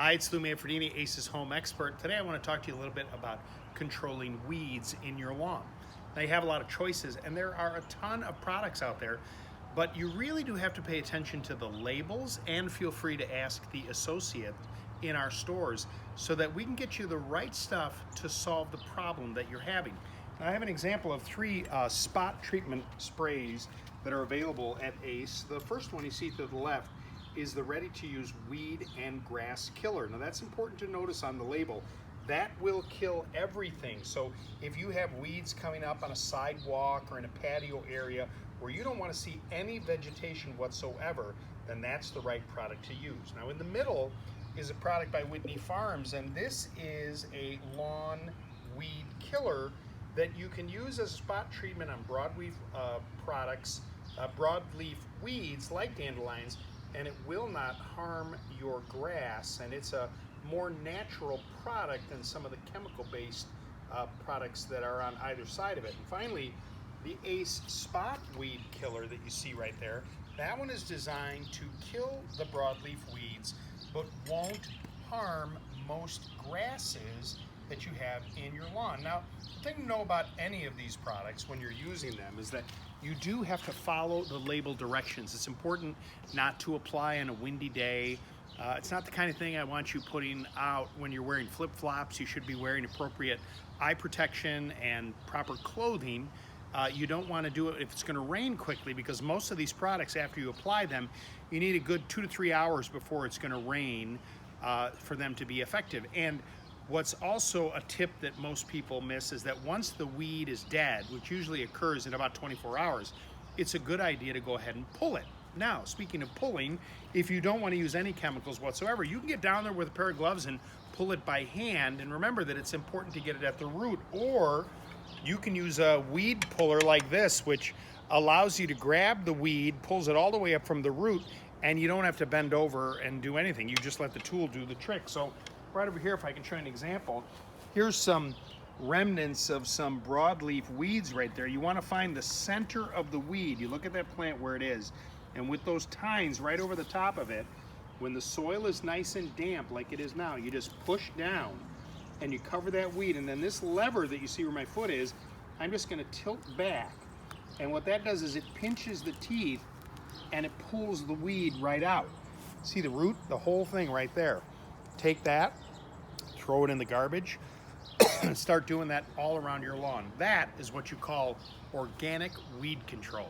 Hi, it's Lou Manfredini, Ace's Home Expert. Today I want to talk to you a little bit about controlling weeds in your lawn. Now you have a lot of choices and there are a ton of products out there, but you really do have to pay attention to the labels and feel free to ask the associate in our stores so that we can get you the right stuff to solve the problem that you're having. Now, I have an example of three spot treatment sprays that are available at Ace. The first one you see to the left is the ready-to-use weed and grass killer. Now that's important to notice on the label. That will kill everything. So if you have weeds coming up on a sidewalk or in a patio area where you don't want to see any vegetation whatsoever, then that's the right product to use. Now in the middle is a product by Whitney Farms, and this is a lawn weed killer that you can use as a spot treatment on broadleaf broadleaf weeds like dandelions, and it will not harm your grass, and it's a more natural product than some of the chemical-based products that are on either side of it. And finally, the Ace Spot Weed Killer that you see right there, that one is designed to kill the broadleaf weeds, but won't harm most grasses that you have in your lawn. Now, the thing to know about any of these products when you're using them is that you do have to follow the label directions. It's important not to apply on a windy day. It's not the kind of thing I want you putting out when you're wearing flip-flops. You should be wearing appropriate eye protection and proper clothing. You don't want to do it if it's going to rain quickly, because most of these products, after you apply them, you need a good 2 to 3 hours before it's going to rain for them to be effective. And what's also a tip that most people miss is that once the weed is dead, which usually occurs in about 24 hours, it's a good idea to go ahead and pull it. Now, speaking of pulling, if you don't want to use any chemicals whatsoever, you can get down there with a pair of gloves and pull it by hand. And remember that it's important to get it at the root, or you can use a weed puller like this, which allows you to grab the weed, pulls it all the way up from the root, and you don't have to bend over and do anything. You just let the tool do the trick. So right over here, if I can show you an example, here's some remnants of some broadleaf weeds right there. You want to find the center of the weed. You look at that plant where it is, and with those tines right over the top of it, when the soil is nice and damp like it is now, you just push down and you cover that weed. And then this lever that you see where my foot is, I'm just going to tilt back, and what that does is it pinches the teeth and it pulls the weed right out. See the root, the whole thing right there. Take that, throw it in the garbage, and start doing that all around your lawn. That is what you call organic weed control.